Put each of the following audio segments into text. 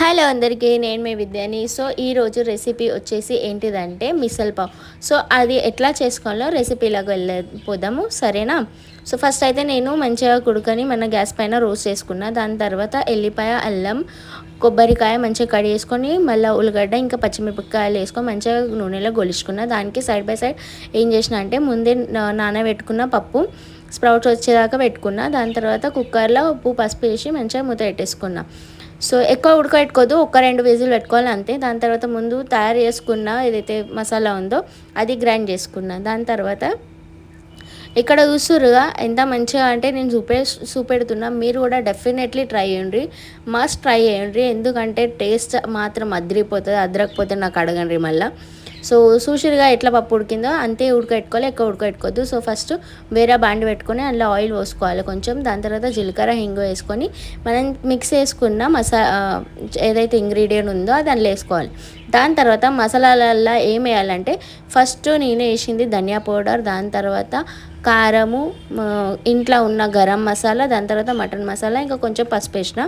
Hello అందరికీ, నేను మీ విద్యాని. So ఈరోజు రెసిపీ వచ్చేసి ఏంటిదంటే మిసల్ పావ్. సో అది ఎట్లా చేసుకోవాలో రెసిపీలోకి వెళ్ళిపోదాము, సరేనా? సో ఫస్ట్ అయితే నేను మంచిగా కుడుకొని మన గ్యాస్ పైన రోస్ట్ చేసుకున్నా. దాని తర్వాత ఎల్లిపాయ, అల్లం, కొబ్బరికాయ మంచిగా కడిగేసుకొని, మళ్ళీ ఉల్లిగడ్డ ఇంకా పచ్చిమిరపకాయలు వేసుకొని మంచిగా నూనెలో గొలుచుకున్న. దానికి సైడ్ బై సైడ్ ఏం చేసిన అంటే ముందే నానబెట్టుకున్న పప్పు స్ప్రౌట్స్ వచ్చేదాకా పెట్టుకున్నా. దాని తర్వాత కుక్కర్లో ఉప్పు పసుపు వేసి మంచిగా మూత పెట్టేసుకున్నా. సో ఎక్కువ ఉడకబెట్టుకోవద్దు, ఒక 2 విజిల్ పెట్టుకోవాలి అంతే. దాని తర్వాత ముందు తయారు చేసుకున్న ఏదైతే మసాలా ఉందో అది గ్రైండ్ చేసుకున్నా. దాని తర్వాత ఇక్కడ చూస్తుర్రుగా ఎంత మంచిగా అంటే నేను చూపెడుతున్నా. మీరు కూడా డెఫినెట్లీ ట్రై చేయండి, మస్ట్ ట్రై చేయండి. ఎందుకంటే టేస్ట్ మాత్రం అదిరిపోతుంది. అదరకపోతే నాకు అడగండి మళ్ళీ. సో చూసిరుగా ఎట్లా పప్పు ఉడికిందో అంతే ఉడకపెట్టుకోవాలి, ఎక్కువ ఉడకపెట్టుకోవద్దు. సో ఫస్ట్ వేరే బాండి పెట్టుకొని అందులో ఆయిల్ పోసుకోవాలి కొంచెం. దాని తర్వాత జీలకర్ర, హింగు వేసుకొని మనం మిక్స్ చేసుకున్న ఏదైతే ఇంగ్రీడియంట్ ఉందో అది అందులో వేసుకోవాలి. దాని తర్వాత మసాలాలల్లో ఏం వేయాలంటే ఫస్ట్ నేను వేసింది ధనియా పౌడర్, దాని తర్వాత కారము, ఇంట్లో ఉన్న గరం మసాలా, దాని తర్వాత మటన్ మసాలా, ఇంకా కొంచెం పసుపు వేసిన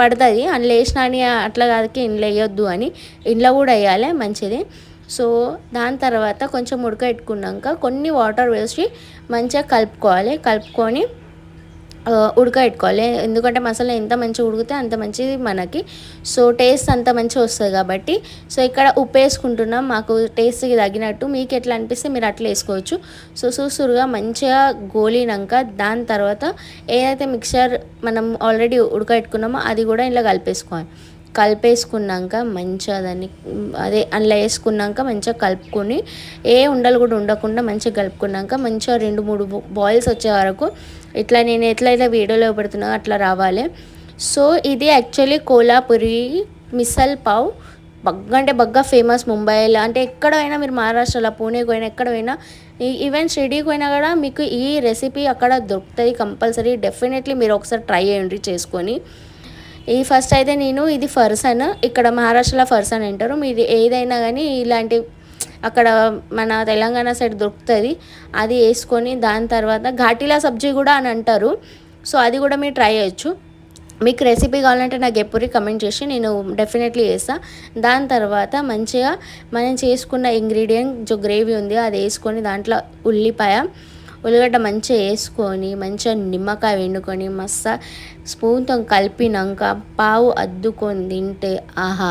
పడుతుంది. అందులో వేసిన అని అట్లా కాదుకి ఇంట్లో వేయొద్దు అని, ఇంట్లో కూడా వేయాలి, మంచిది. సో దాని తర్వాత కొంచెం ఉడకబెట్టుకున్నాక కొన్ని వాటర్ వేసి మంచిగా కలుపుకొని ఉడకబెట్టుకోవాలి. ఎందుకంటే మసాలా ఎంత మంచిగా ఉడికితే అంత మంచిది మనకి. సో టేస్ట్ అంత మంచిగా వస్తుంది కాబట్టి. సో ఇక్కడ ఉప్పు వేసుకుంటున్నాం మాకు టేస్ట్కి తగినట్టు. మీకు ఎట్లా అనిపిస్తే మీరు అట్లా వేసుకోవచ్చు. సో చూసురుగా మంచిగా గోలినాక దాని తర్వాత ఏదైతే మిక్చర్ మనం ఆల్రెడీ ఉడకబెట్టుకున్నామో అది కూడా ఇలా కలిపేసుకున్నాక మంచిగా దాన్ని అందులో వేసుకున్నాక మంచిగా కలుపుకొని ఏ ఉండలు కూడా ఉండకుండా మంచిగా కలుపుకున్నాక మంచిగా 2-3 బాయిల్స్ వచ్చే వరకు ఇట్లా నేను ఎట్లయితే వీడియోలో పెడుతున్నా అట్లా రావాలి. సో ఇది యాక్చువల్లీ కోల్హాపురి మిసల్ పావ్ అంటే బగ్గా ఫేమస్ ముంబైలో. అంటే ఎక్కడైనా మీరు మహారాష్ట్రలో పూణేకి పోయినా ఎక్కడ పోయినా ఈవెన్ షిరిడీకి పోయినా కూడా మీకు ఈ రెసిపీ అక్కడ దొరుకుతుంది కంపల్సరీ. డెఫినెట్లీ మీరు ఒకసారి ట్రై చేయండి చేసుకొని. ఈ ఫస్ట్ అయితే నేను ఇది ఫర్సన్, ఇక్కడ మహారాష్ట్రలో ఫర్సన్ అంటారు. మీరు ఏదైనా కానీ ఇలాంటి అక్కడ మన తెలంగాణ సైడ్ దొరుకుతుంది, అది వేసుకొని దాని తర్వాత ఘాటీలా సబ్జీ కూడా అని అంటారు. సో అది కూడా మీరు ట్రై చేయొచ్చు. మీకు రెసిపీ కావాలంటే నాకు ఎప్పుడు కమెంట్ చేసి నేను డెఫినెట్లీ చేస్తాను. దాని తర్వాత మంచిగా మనం చేసుకున్న ఇంగ్రీడియంట్ గ్రేవీ ఉంది అది వేసుకొని దాంట్లో ఉల్లిగడ్డ మంచిగా వేసుకొని మంచిగా నిమ్మకాయ వండుకొని మస్తు స్పూన్తో కలిపినాక పావు అద్దుకొని తింటే ఆహా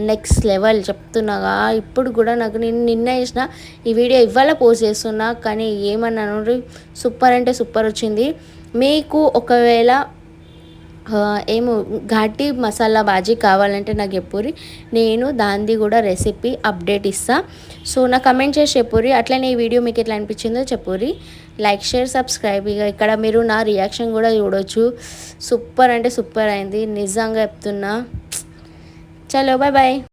నెక్స్ట్ లెవెల్ చెప్తున్నాగా. ఇప్పుడు కూడా నాకు నేను నిన్న చేసిన ఈ వీడియో ఇవాళ పోస్ట్ చేస్తున్నా, కానీ ఏమన్నాను సూపర్ అంటే సూపర్ వచ్చింది. మీకు ఒకవేళ ఏమో ఘాటీ మసాలా బాజీ కావాలంటే నాకు చెప్పుర్రి, నేను దానిది కూడా రెసిపీ అప్డేట్ ఇస్తాను. సో నాకు కమెంట్ చేసి చెప్పుర్రి. అట్లనే ఈ వీడియో మీకు ఎట్లా అనిపించిందో చెప్పుర్రి. Like, share, subscribe. ఇక ఇక్కడ మీరు నా రియాక్షన్ కూడా చూడొచ్చు. సూపర్ అంటే సూపర్ అయింది, నిజంగా చెప్తున్నా. చలో బాయ్ బాయ్.